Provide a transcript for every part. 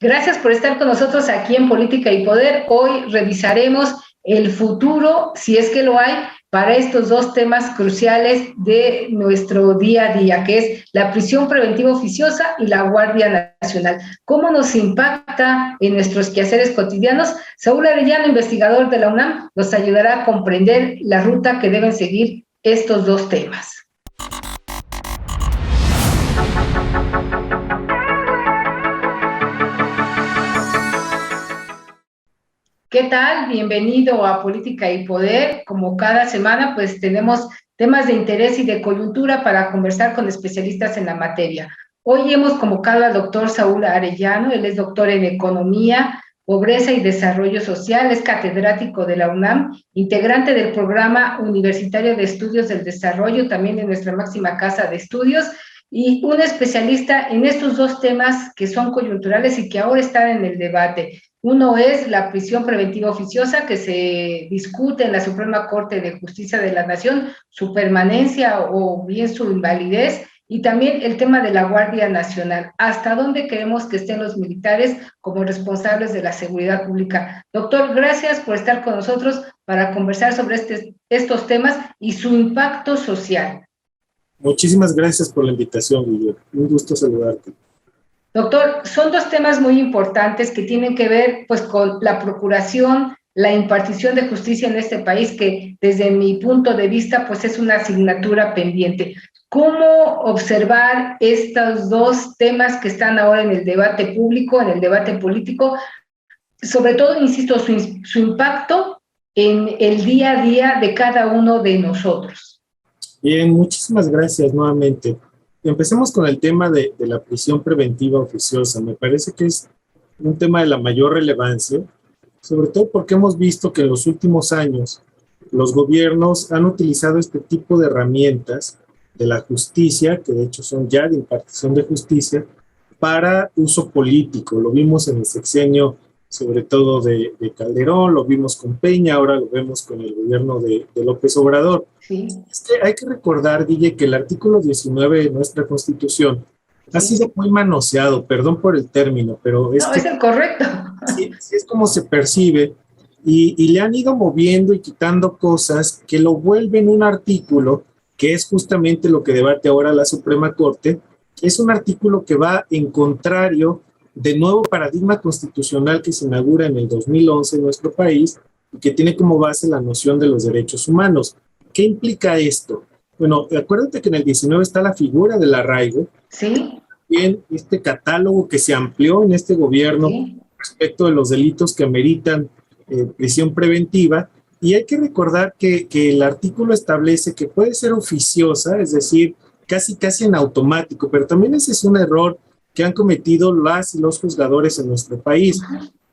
Gracias por estar con nosotros aquí en Política y Poder. Hoy revisaremos el futuro, si es que lo hay, para estos dos temas cruciales de nuestro día a día, que es la prisión preventiva oficiosa y la Guardia Nacional. ¿Cómo nos impacta en nuestros quehaceres cotidianos? Saúl Arellano, investigador de la UNAM, nos ayudará a comprender la ruta que deben seguir estos dos temas. ¿Qué tal? Bienvenido a Política y Poder. Como cada semana, pues tenemos temas de interés y de coyuntura para conversar con especialistas en la materia. Hoy hemos convocado al doctor Saúl Arellano. Él es doctor en Economía, Pobreza y Desarrollo Social, es catedrático de la UNAM, integrante del Programa Universitario de Estudios del Desarrollo, también de nuestra máxima casa de estudios, y un especialista en estos dos temas que son coyunturales y que ahora están en el debate. Uno es la prisión preventiva oficiosa, que se discute en la Suprema Corte de Justicia de la Nación, su permanencia o bien su invalidez, y también el tema de la Guardia Nacional. ¿Hasta dónde queremos que estén los militares como responsables de la seguridad pública? Doctor, gracias por estar con nosotros para conversar sobre estos temas y su impacto social. Muchísimas gracias por la invitación, Guillermo. Un gusto saludarte. Doctor, son dos temas muy importantes que tienen que ver pues con la procuración, la impartición de justicia en este país, que desde mi punto de vista pues es una asignatura pendiente. ¿Cómo observar estos dos temas que están ahora en el debate público, en el debate político? Sobre todo, insisto, su impacto en el día a día de cada uno de nosotros. Bien, muchísimas gracias nuevamente. Empecemos con el tema de la prisión preventiva oficiosa. Me parece que es un tema de la mayor relevancia, sobre todo porque hemos visto que en los últimos años los gobiernos han utilizado este tipo de herramientas de la justicia, que de hecho son ya de impartición de justicia, para uso político. Lo vimos en el sexenio, sobre todo de Calderón, lo vimos con Peña, ahora lo vemos con el gobierno de López Obrador. Sí. Es que hay que recordar, Guille, que el artículo 19 de nuestra Constitución ha sido muy manoseado, perdón por el término, pero es el correcto. Sí, es como se percibe, y le han ido moviendo y quitando cosas que lo vuelven un artículo que es justamente lo que debate ahora la Suprema Corte. Es un artículo que va en contrario del nuevo paradigma constitucional que se inaugura en el 2011 en nuestro país y que tiene como base la noción de los derechos humanos. ¿Qué implica esto? Bueno, acuérdate que en el 19 está la figura del arraigo. Sí. Bien, este catálogo que se amplió en este gobierno, sí, respecto de los delitos que ameritan prisión preventiva. Y hay que recordar que el artículo establece que puede ser oficiosa, es decir, casi en automático, pero también ese es un error que han cometido las y los juzgadores en nuestro país.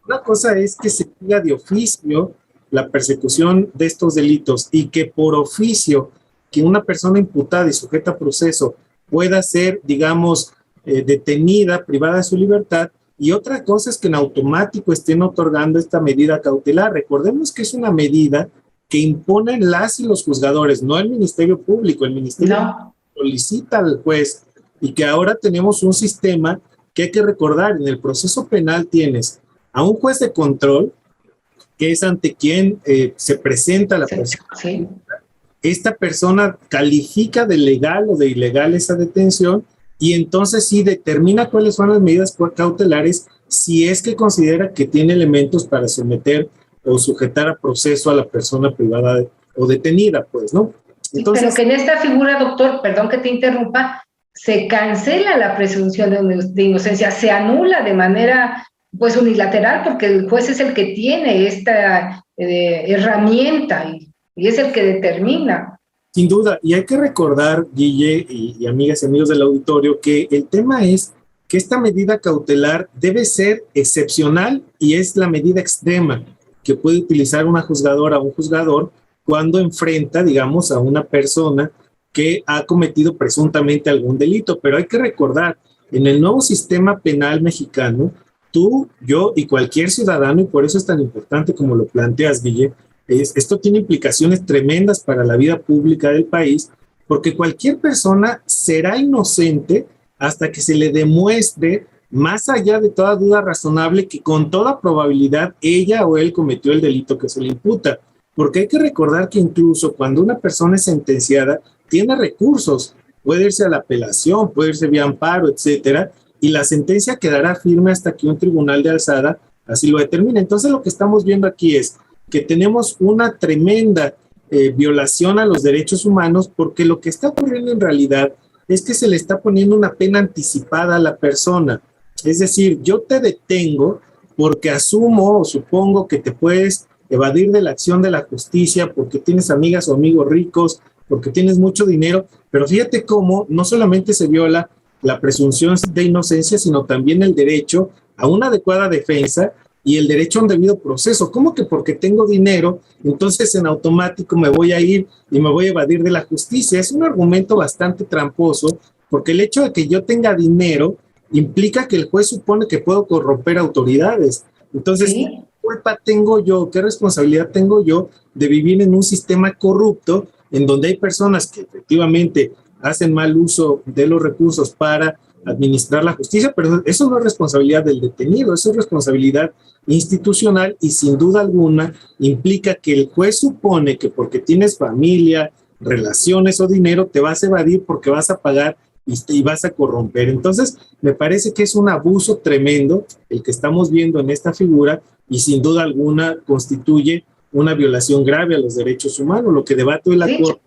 Una cosa es que se diga de oficio la persecución de estos delitos y que por oficio que una persona imputada y sujeta a proceso pueda ser, digamos, detenida, privada de su libertad, y otra cosa es que en automático estén otorgando esta medida cautelar. Recordemos que es una medida que imponen las y los juzgadores, no el Ministerio Público. El Ministerio Público solicita al juez, y que ahora tenemos un sistema que hay que recordar. En el proceso penal tienes a un juez de control, que es ante quien se presenta la persona. Sí. Esta persona califica de legal o de ilegal esa detención, y entonces sí determina cuáles son las medidas cautelares si es que considera que tiene elementos para someter o sujetar a proceso a la persona privada o detenida, pues, ¿no? Entonces, pero que en esta figura, doctor, perdón que te interrumpa, se cancela la presunción de inocencia, se anula de manera pues unilateral, porque el juez es el que tiene esta herramienta y es el que determina. Sin duda, y hay que recordar, Guille y amigas y amigos del auditorio, que el tema es que esta medida cautelar debe ser excepcional y es la medida extrema que puede utilizar una juzgadora o un juzgador cuando enfrenta, digamos, a una persona que ha cometido presuntamente algún delito. Pero hay que recordar, en el nuevo sistema penal mexicano, tú, yo y cualquier ciudadano, y por eso es tan importante como lo planteas, Guille, esto tiene implicaciones tremendas para la vida pública del país, porque cualquier persona será inocente hasta que se le demuestre más allá de toda duda razonable que con toda probabilidad ella o él cometió el delito que se le imputa. Porque hay que recordar que incluso cuando una persona es sentenciada, tiene recursos, puede irse a la apelación, puede irse vía amparo, etcétera, y la sentencia quedará firme hasta que un tribunal de alzada así lo determine. Entonces lo que estamos viendo aquí es que tenemos una tremenda violación a los derechos humanos, porque lo que está ocurriendo en realidad es que se le está poniendo una pena anticipada a la persona. Es decir, yo te detengo porque asumo o supongo que te puedes evadir de la acción de la justicia porque tienes amigas o amigos ricos, porque tienes mucho dinero, pero fíjate cómo no solamente se viola la presunción de inocencia, sino también el derecho a una adecuada defensa y el derecho a un debido proceso. ¿Cómo que porque tengo dinero, entonces en automático me voy a ir y me voy a evadir de la justicia? Es un argumento bastante tramposo, porque el hecho de que yo tenga dinero implica que el juez supone que puedo corromper autoridades. Entonces, ¿sí? ¿Qué culpa tengo yo, qué responsabilidad tengo yo de vivir en un sistema corrupto en donde hay personas que efectivamente hacen mal uso de los recursos para administrar la justicia? Pero eso no es responsabilidad del detenido, eso es responsabilidad institucional y sin duda alguna implica que el juez supone que porque tienes familia, relaciones o dinero te vas a evadir porque vas a pagar y vas a corromper. Entonces, me parece que es un abuso tremendo el que estamos viendo en esta figura y sin duda alguna constituye una violación grave a los derechos humanos. Lo que debate la Corte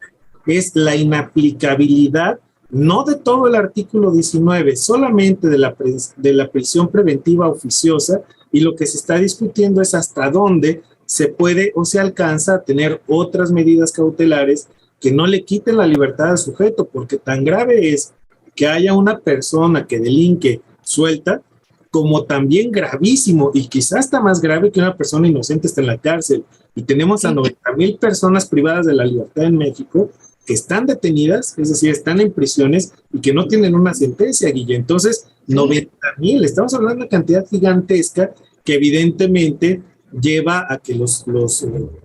es la inaplicabilidad, no de todo el artículo 19, solamente de la prisión preventiva oficiosa, y lo que se está discutiendo es hasta dónde se puede o se alcanza a tener otras medidas cautelares que no le quiten la libertad al sujeto, porque tan grave es que haya una persona que delinque suelta, como también gravísimo, y quizás está más grave que una persona inocente esté en la cárcel. Y tenemos a 90,000 personas privadas de la libertad en México que están detenidas, es decir, están en prisiones y que no tienen una sentencia, Guille. Entonces, 90,000, estamos hablando de una cantidad gigantesca que evidentemente lleva a que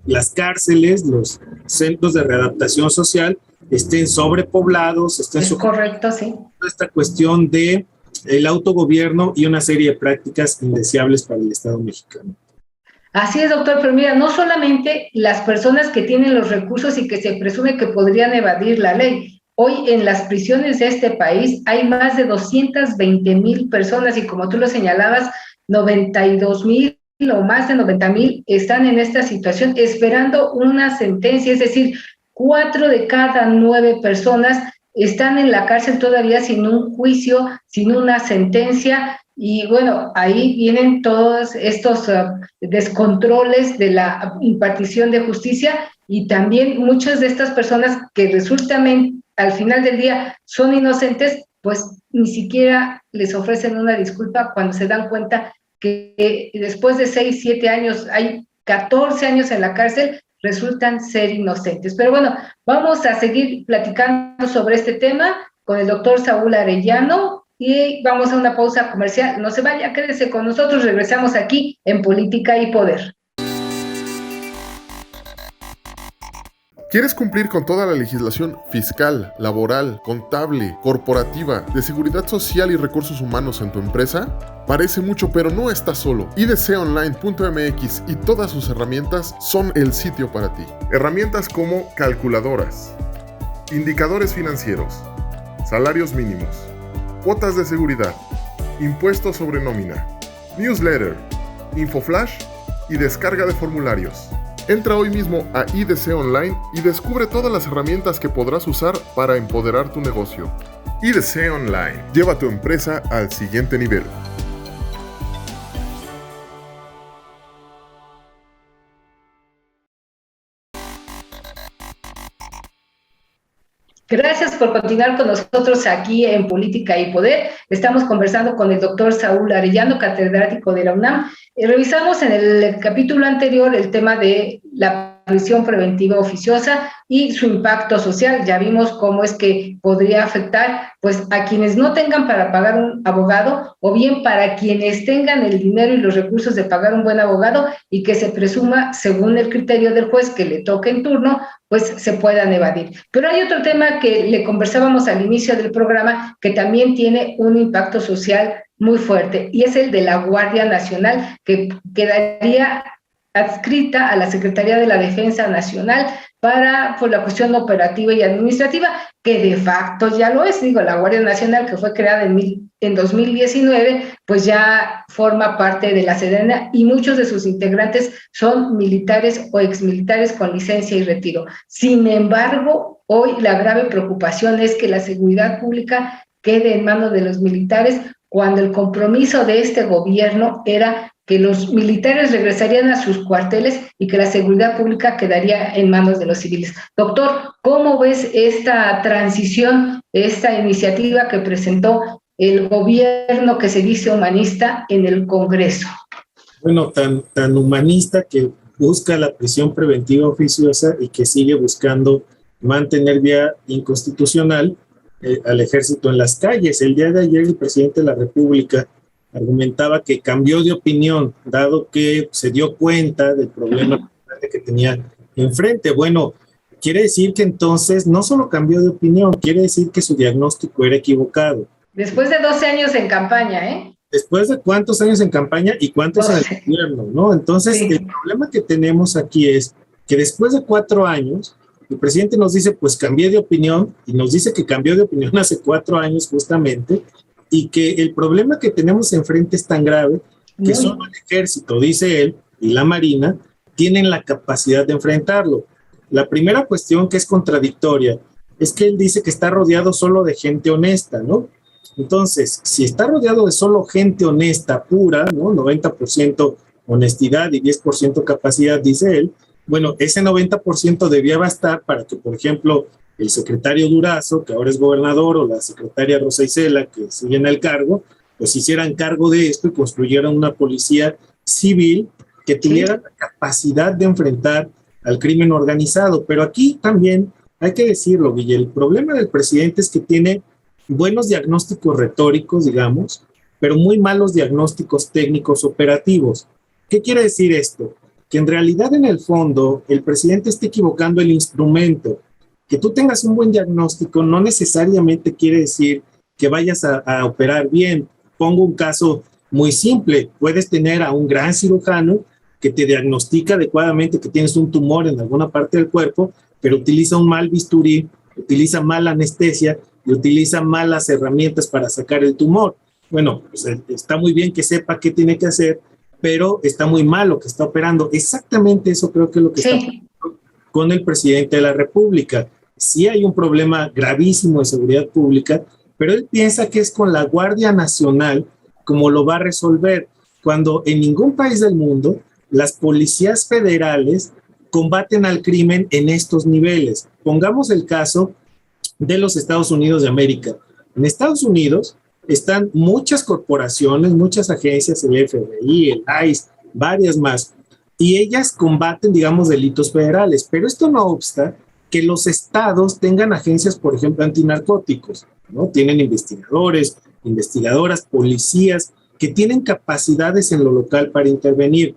las cárceles, los centros de readaptación social estén sobrepoblados, Es correcto, sí. Esta cuestión de el autogobierno y una serie de prácticas indeseables para el Estado mexicano. Así es, doctor, pero mira, no solamente las personas que tienen los recursos y que se presume que podrían evadir la ley. Hoy en las prisiones de este país hay más de 220,000 personas y como tú lo señalabas, 92,000 o más de 90,000 están en esta situación esperando una sentencia, es decir, 4 de cada 9 personas están en la cárcel todavía sin un juicio, sin una sentencia. Y bueno, ahí vienen todos estos descontroles de la impartición de justicia y también muchas de estas personas que resultan al final del día son inocentes, pues ni siquiera les ofrecen una disculpa cuando se dan cuenta que después de 6, 7 años, hay 14 años en la cárcel, resultan ser inocentes. Pero bueno, vamos a seguir platicando sobre este tema con el doctor Saúl Arellano y vamos a una pausa comercial. No se vaya, quédese con nosotros, regresamos aquí en Política y Poder. ¿Quieres cumplir con toda la legislación fiscal, laboral, contable, corporativa, de seguridad social y recursos humanos en tu empresa? Parece mucho, pero no estás solo. idconline.mx y todas sus herramientas son el sitio para ti. Herramientas como calculadoras, indicadores financieros, salarios mínimos, cuotas de seguridad, impuestos sobre nómina, newsletter, infoflash y descarga de formularios. Entra hoy mismo a IDC Online y descubre todas las herramientas que podrás usar para empoderar tu negocio. IDC Online. Lleva tu empresa al siguiente nivel. Gracias por continuar con nosotros aquí en Política y Poder. Estamos conversando con el doctor Saúl Arellano, catedrático de la UNAM. Revisamos en el capítulo anterior el tema de la prisión preventiva oficiosa y su impacto social. Ya vimos cómo es que podría afectar pues a quienes no tengan para pagar un abogado o bien para quienes tengan el dinero y los recursos de pagar un buen abogado y que se presuma, según el criterio del juez que le toque en turno, pues se puedan evadir. Pero hay otro tema que le conversábamos al inicio del programa que también tiene un impacto social muy fuerte, y es el de la Guardia Nacional, que quedaría adscrita a la Secretaría de la Defensa Nacional por la cuestión operativa y administrativa, que de facto ya lo es. Digo, la Guardia Nacional, que fue creada en 2019, pues ya forma parte de la Sedena, y muchos de sus integrantes son militares o exmilitares con licencia y retiro. Sin embargo, hoy la grave preocupación es que la seguridad pública quede en manos de los militares, cuando el compromiso de este gobierno era que los militares regresarían a sus cuarteles y que la seguridad pública quedaría en manos de los civiles. Doctor, ¿cómo ves esta transición, esta iniciativa que presentó el gobierno que se dice humanista en el Congreso? Bueno, tan humanista que busca la prisión preventiva oficiosa y que sigue buscando mantener vía inconstitucional al ejército en las calles. El día de ayer el presidente de la República argumentaba que cambió de opinión, dado que se dio cuenta del problema que tenía enfrente. Bueno, quiere decir que entonces no solo cambió de opinión, quiere decir que su diagnóstico era equivocado. Después de 12 años en campaña, ¿eh? Después de cuántos años en campaña y cuántos en el gobierno, ¿no? Entonces, sí. El problema que tenemos aquí es que después de 4 años, el presidente nos dice, pues cambié de opinión, y nos dice que cambió de opinión hace 4 años justamente, y que el problema que tenemos enfrente es tan grave que solo el ejército, dice él, y la marina, tienen la capacidad de enfrentarlo. La primera cuestión, que es contradictoria, es que él dice que está rodeado solo de gente honesta, ¿no? Entonces, si está rodeado de solo gente honesta, pura, ¿no? 90% honestidad y 10% capacidad, dice él, bueno, ese 90% debía bastar para que, por ejemplo, el secretario Durazo, que ahora es gobernador, o la secretaria Rosa Isela, que sigue en el cargo, pues hicieran cargo de esto y construyeran una policía civil que tuviera la capacidad de enfrentar al crimen organizado. Pero aquí también hay que decirlo, Guille, el problema del presidente es que tiene buenos diagnósticos retóricos, digamos, pero muy malos diagnósticos técnicos operativos. ¿Qué quiere decir esto? Que en realidad, en el fondo, el presidente está equivocando el instrumento. Que tú tengas un buen diagnóstico no necesariamente quiere decir que vayas a operar bien. Pongo un caso muy simple. Puedes tener a un gran cirujano que te diagnostica adecuadamente que tienes un tumor en alguna parte del cuerpo, pero utiliza un mal bisturí, utiliza mala anestesia y utiliza malas herramientas para sacar el tumor. Bueno, pues está muy bien que sepa qué tiene que hacer, pero está muy mal lo que está operando. Exactamente eso creo que es lo que está pasando con el presidente de la República. Sí hay un problema gravísimo de seguridad pública, pero él piensa que es con la Guardia Nacional como lo va a resolver, cuando en ningún país del mundo las policías federales combaten al crimen en estos niveles. Pongamos el caso de los Estados Unidos de América. En Estados Unidos están muchas corporaciones, muchas agencias, el FBI, el ICE, varias más, y ellas combaten, digamos, delitos federales, pero esto no obsta que los estados tengan agencias, por ejemplo, antinarcóticos, ¿no? Tienen investigadores, investigadoras, policías, que tienen capacidades en lo local para intervenir.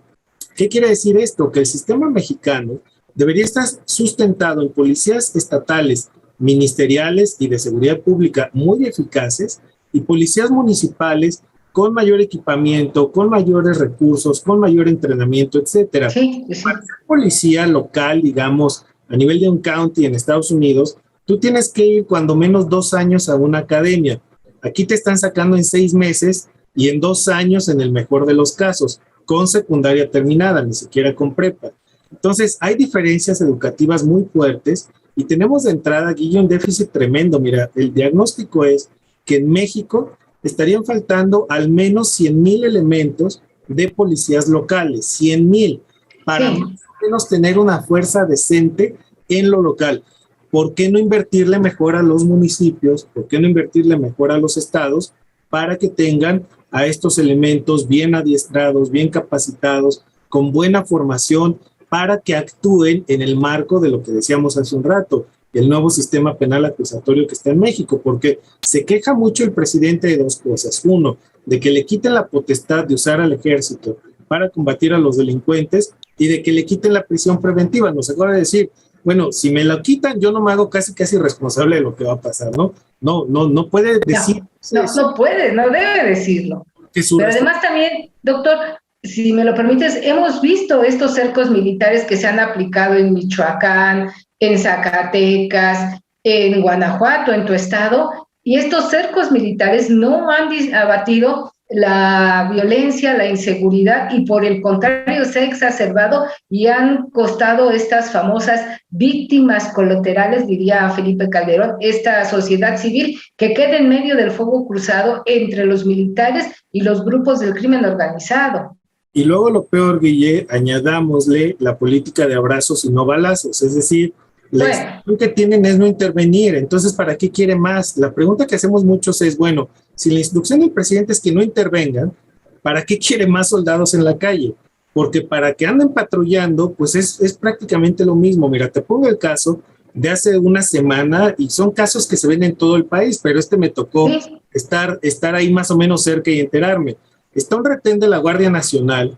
¿Qué quiere decir esto? Que el sistema mexicano debería estar sustentado en policías estatales, ministeriales y de seguridad pública muy eficaces, y policías municipales con mayor equipamiento, con mayores recursos, con mayor entrenamiento, etcétera. Sí. Para ser policía local, digamos, a nivel de un county en Estados Unidos, tú tienes que ir cuando menos 2 años a una academia. Aquí te están sacando en 6 meses y en 2 años en el mejor de los casos, con secundaria terminada, ni siquiera con prepa. Entonces, hay diferencias educativas muy fuertes y tenemos de entrada, Guille, un déficit tremendo. Mira, el diagnóstico es que en México estarían faltando al menos 100,000 elementos de policías locales, 100,000, para más o menos tener una fuerza decente en lo local. ¿Por qué no invertirle mejor a los municipios? ¿Por qué no invertirle mejor a los estados para que tengan a estos elementos bien adiestrados, bien capacitados, con buena formación, para que actúen en el marco de lo que decíamos hace un rato, el nuevo sistema penal acusatorio que está en México? Porque se queja mucho el presidente de 2 cosas. 1, de que le quiten la potestad de usar al ejército para combatir a los delincuentes, y de que le quiten la prisión preventiva. Nos acaba de decir, bueno, si me la quitan, yo no me hago casi responsable de lo que va a pasar, ¿no? No puede decir. No puede, no debe decirlo. Pero además también, doctor, si me lo permites, hemos visto estos cercos militares que se han aplicado en Michoacán, en Zacatecas, en Guanajuato, en tu estado, y estos cercos militares no han abatido la violencia, la inseguridad, y por el contrario se ha exacerbado y han costado estas famosas víctimas colaterales, diría Felipe Calderón, esta sociedad civil que queda en medio del fuego cruzado entre los militares y los grupos del crimen organizado. Y luego lo peor, Guille, añadámosle la política de abrazos y no balazos, es decir, la instrucción que tienen es no intervenir. Entonces, ¿para qué quiere más? La pregunta que hacemos muchos es, bueno, si la instrucción del presidente es que no intervengan, ¿para qué quiere más soldados en la calle? Porque para que anden patrullando, pues es prácticamente lo mismo. Mira, te pongo el caso de hace una semana, y son casos que se ven en todo el país, pero me tocó estar ahí más o menos cerca y enterarme. Está un retén de la Guardia Nacional,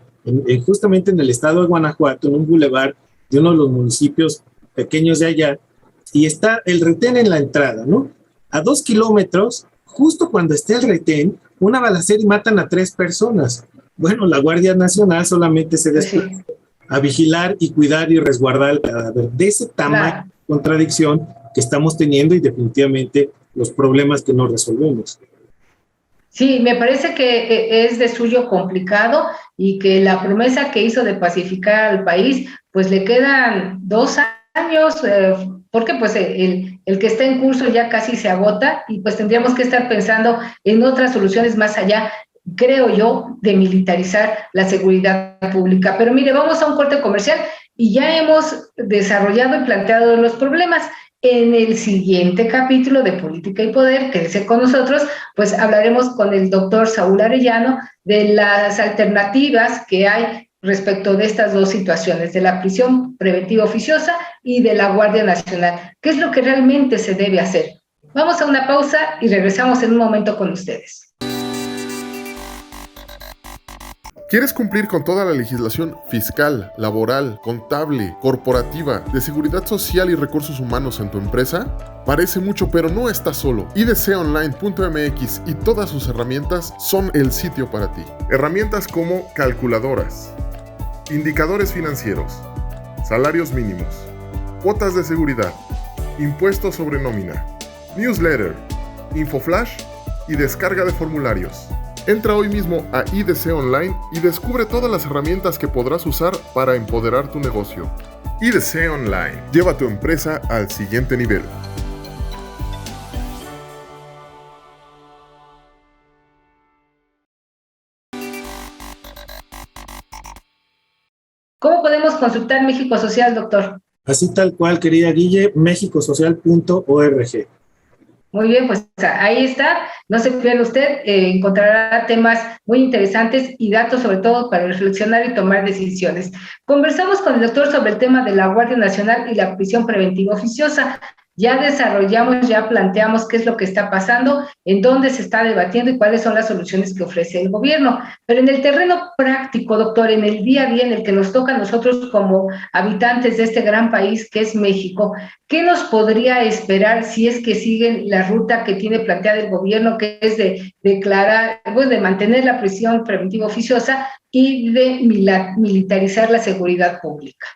justamente en el estado de Guanajuato, en un bulevar de uno de los municipios pequeños de allá, y está el retén en la entrada, ¿no? A 2 kilómetros, justo cuando esté el retén, una balacera y matan a 3 personas. Bueno, la Guardia Nacional solamente se desplaza a vigilar y cuidar y resguardar el cadáver. De ese tamaño de contradicción que estamos teniendo y definitivamente los problemas que no resolvemos. Sí, me parece que es de suyo complicado y que la promesa que hizo de pacificar al país, pues le quedan 2 años, porque pues el que está en curso ya casi se agota y pues tendríamos que estar pensando en otras soluciones más allá, creo yo, de militarizar la seguridad pública. Pero mire, vamos a un corte comercial y ya hemos desarrollado y planteado los problemas. En el siguiente capítulo de Política y Poder, quédese con nosotros, pues hablaremos con el doctor Saúl Arellano de las alternativas que hay respecto de estas dos situaciones, de la prisión preventiva oficiosa y de la Guardia Nacional. ¿Qué es lo que realmente se debe hacer? Vamos a una pausa y regresamos en un momento con ustedes. ¿Quieres cumplir con toda la legislación fiscal, laboral, contable, corporativa, de seguridad social y recursos humanos en tu empresa? Parece mucho, pero no estás solo. idconline.mx y todas sus herramientas son el sitio para ti. Herramientas como calculadoras, indicadores financieros, salarios mínimos, cuotas de seguridad, impuestos sobre nómina, newsletter, infoflash y descarga de formularios. Entra hoy mismo a IDC Online y descubre todas las herramientas que podrás usar para empoderar tu negocio. IDC Online. Lleva tu empresa al siguiente nivel. ¿Cómo podemos consultar México Social, doctor? Así tal cual, querida Guille, mexicosocial.org. Muy bien, pues ahí está. No se pierda usted, encontrará temas muy interesantes y datos sobre todo para reflexionar y tomar decisiones. Conversamos con el doctor sobre el tema de la Guardia Nacional y la prisión preventiva oficiosa. Ya desarrollamos, ya planteamos qué es lo que está pasando, en dónde se está debatiendo y cuáles son las soluciones que ofrece el gobierno. Pero en el terreno práctico, doctor, en el día a día en el que nos toca a nosotros como habitantes de este gran país que es México, ¿qué nos podría esperar si es que siguen la ruta que tiene planteada el gobierno, que es de declarar, pues de mantener la prisión preventiva oficiosa y de militarizar la seguridad pública?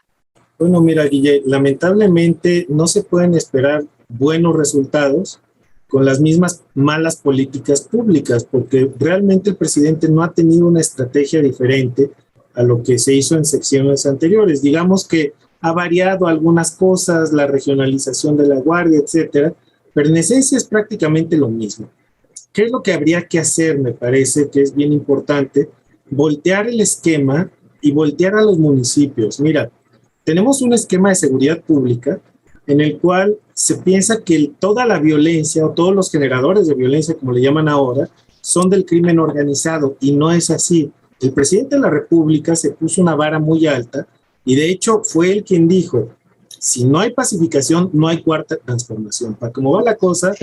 Bueno, mira, Guille, lamentablemente no se pueden esperar buenos resultados con las mismas malas políticas públicas, porque realmente el presidente no ha tenido una estrategia diferente a lo que se hizo en secciones anteriores. Digamos que ha variado algunas cosas, la regionalización de la Guardia, etcétera, pero en esencia es prácticamente lo mismo. ¿Qué es lo que habría que hacer? Me parece que es bien importante voltear el esquema y voltear a los municipios. Mira, tenemos un esquema de seguridad pública en el cual se piensa que toda la violencia o todos los generadores de violencia, como le llaman ahora, son del crimen organizado, y no es así. El presidente de la República se puso una vara muy alta y de hecho fue él quien dijo, si no hay pacificación, no hay cuarta transformación. Para cómo va la cosa,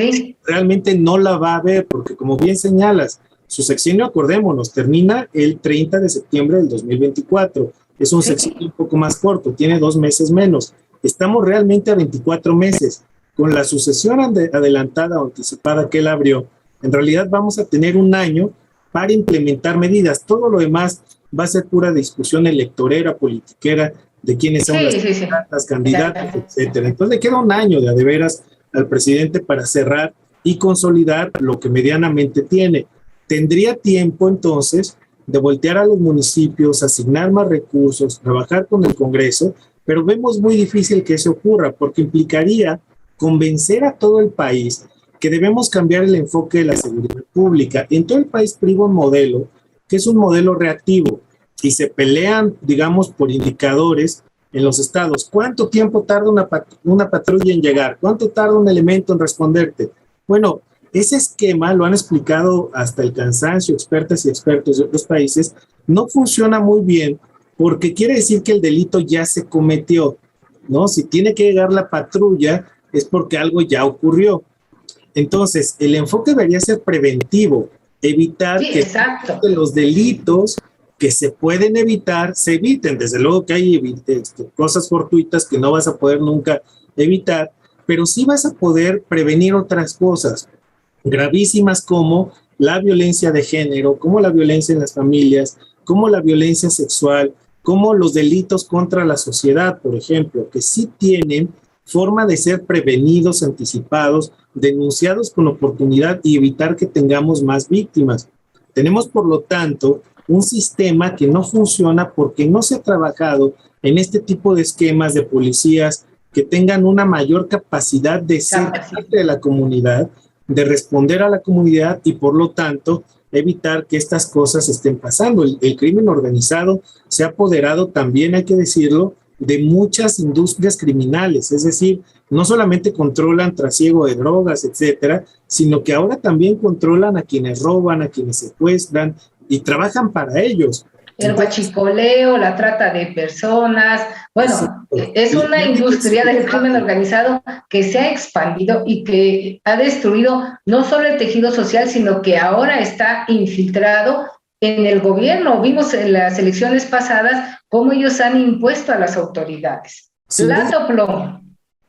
realmente no la va a haber, porque como bien señalas, su sexenio, acordémonos, termina el 30 de septiembre del 2024. Es un sexenio un poco más corto, tiene 2 meses menos. Estamos realmente a 24 meses. Con la sucesión adelantada o anticipada que él abrió, en realidad vamos a tener un año para implementar medidas. Todo lo demás va a ser pura discusión electorera, politiquera, de quiénes son las candidatas, etcétera. Entonces le queda un año de veras al presidente para cerrar y consolidar lo que medianamente tiene. Tendría tiempo entonces de voltear a los municipios, asignar más recursos, trabajar con el Congreso, pero vemos muy difícil que eso ocurra porque implicaría convencer a todo el país que debemos cambiar el enfoque de la seguridad pública. En todo el país priva un modelo que es un modelo reactivo y se pelean, digamos, por indicadores en los estados. ¿Cuánto tiempo tarda una patrulla en llegar? ¿Cuánto tarda un elemento en responderte? Bueno, ese esquema, lo han explicado hasta el cansancio expertas y expertos de otros países, no funciona muy bien porque quiere decir que el delito ya se cometió, ¿no? Si tiene que llegar la patrulla es porque algo ya ocurrió. Entonces, el enfoque debería ser preventivo, evitar que los delitos que se pueden evitar, se eviten. Desde luego que hay cosas fortuitas que no vas a poder nunca evitar, pero sí vas a poder prevenir otras cosas gravísimas como la violencia de género, como la violencia en las familias, como la violencia sexual, como los delitos contra la sociedad, por ejemplo, que sí tienen forma de ser prevenidos, anticipados, denunciados con oportunidad y evitar que tengamos más víctimas. Tenemos, por lo tanto, un sistema que no funciona porque no se ha trabajado en este tipo de esquemas de policías que tengan una mayor capacidad de ser parte de la comunidad, de responder a la comunidad y, por lo tanto, evitar que estas cosas estén pasando. El crimen organizado se ha apoderado también, hay que decirlo, de muchas industrias criminales, es decir, no solamente controlan trasiego de drogas, etcétera, sino que ahora también controlan a quienes roban, a quienes secuestran y trabajan para ellos. El huachicoleo, la trata de personas, bueno, es una industria del crimen organizado que se ha expandido y que ha destruido no solo el tejido social, sino que ahora está infiltrado en el gobierno. Vimos en las elecciones pasadas cómo ellos han impuesto a las autoridades. Plato plomo.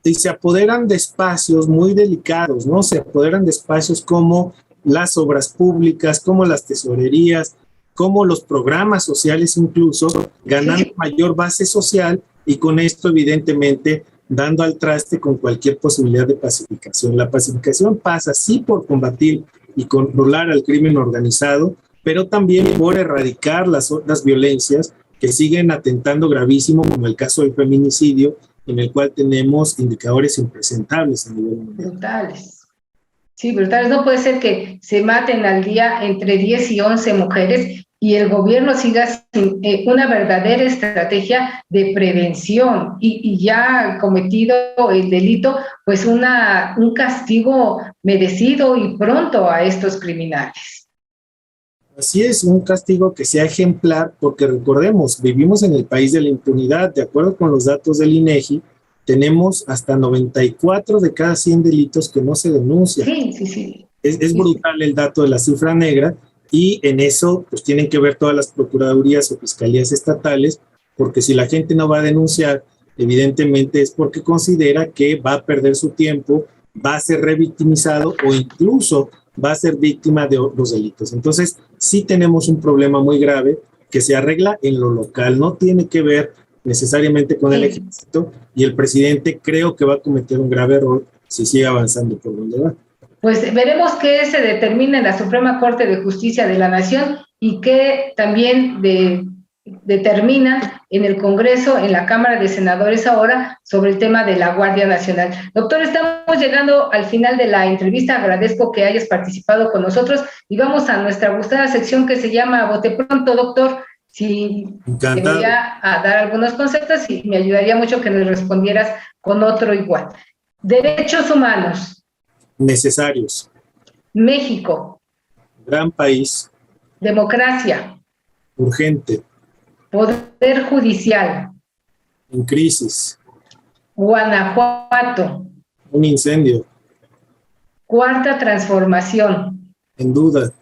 Y se apoderan de espacios muy delicados, ¿no? Se apoderan de espacios como las obras públicas, como las tesorerías, como los programas sociales incluso, ganando mayor base social y con esto evidentemente dando al traste con cualquier posibilidad de pacificación. La pacificación pasa sí por combatir y controlar al crimen organizado, pero también por erradicar las otras violencias que siguen atentando gravísimo, como el caso del feminicidio, en el cual tenemos indicadores impresentables a nivel mundial. Brutales. Sí, brutales. No puede ser que se maten al día entre 10 y 11 mujeres y el gobierno siga sin una verdadera estrategia de prevención y ya cometido el delito, pues un castigo merecido y pronto a estos criminales. Así es, un castigo que sea ejemplar, porque recordemos, vivimos en el país de la impunidad. De acuerdo con los datos del INEGI, tenemos hasta 94 de cada 100 delitos que no se denuncian. Sí. Es brutal el dato de la cifra negra, y en eso pues tienen que ver todas las procuradurías o fiscalías estatales, porque si la gente no va a denunciar, evidentemente es porque considera que va a perder su tiempo, va a ser revictimizado o incluso va a ser víctima de otros delitos. Entonces, sí tenemos un problema muy grave que se arregla en lo local, no tiene que ver necesariamente con el ejército, y el presidente creo que va a cometer un grave error si sigue avanzando por donde va. Pues veremos qué se determina en la Suprema Corte de Justicia de la Nación y qué también determinan en el Congreso, en la Cámara de Senadores ahora, sobre el tema de la Guardia Nacional. Doctor, estamos llegando al final de la entrevista. Agradezco que hayas participado con nosotros y vamos a nuestra gustada sección que se llama Bote Pronto, doctor. Si te voy a dar algunos conceptos y me ayudaría mucho que nos respondieras con otro igual. Derechos humanos. Necesarios. México. Gran país. Democracia. Urgente. Poder judicial. En crisis. Guanajuato. Un incendio. Cuarta transformación. En duda.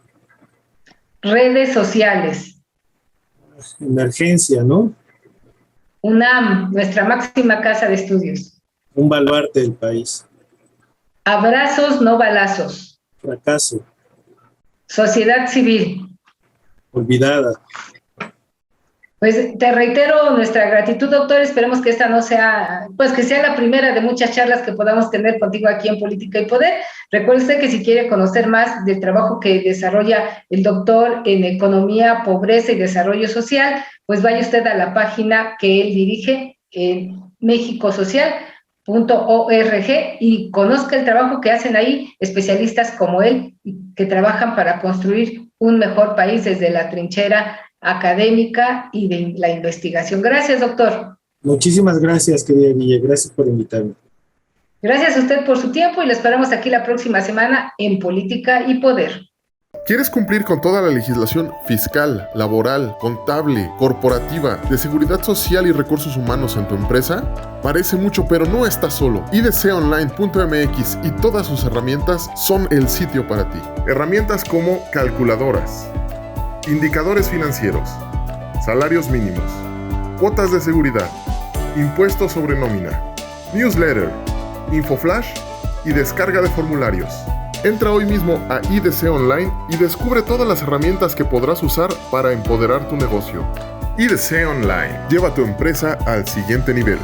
Redes sociales. Emergencia, ¿no? UNAM, nuestra máxima casa de estudios. Un baluarte del país. Abrazos, no balazos. Fracaso. Sociedad civil. olvidada. Pues te reitero nuestra gratitud, doctor. Esperemos que esta no sea, pues que sea la primera de muchas charlas que podamos tener contigo aquí en Política y Poder. Recuerde usted que si quiere conocer más del trabajo que desarrolla el doctor en Economía, Pobreza y Desarrollo Social, pues vaya usted a la página que él dirige en mexicosocial.org y conozca el trabajo que hacen ahí especialistas como él, que trabajan para construir un mejor país desde la trinchera académica y de la investigación. Gracias, doctor. Muchísimas gracias, querida Guille. Gracias por invitarme. Gracias a usted por su tiempo y lo esperamos aquí la próxima semana en Política y Poder. ¿Quieres cumplir con toda la legislación fiscal, laboral, contable, corporativa, de seguridad social y recursos humanos en tu empresa? Parece mucho, pero no estás solo. idconline.mx y todas sus herramientas son el sitio para ti. Herramientas como calculadoras, indicadores financieros, salarios mínimos, cuotas de seguridad, impuestos sobre nómina, newsletter, infoflash y descarga de formularios. Entra hoy mismo a IDC Online y descubre todas las herramientas que podrás usar para empoderar tu negocio. IDC Online. Lleva tu empresa al siguiente nivel.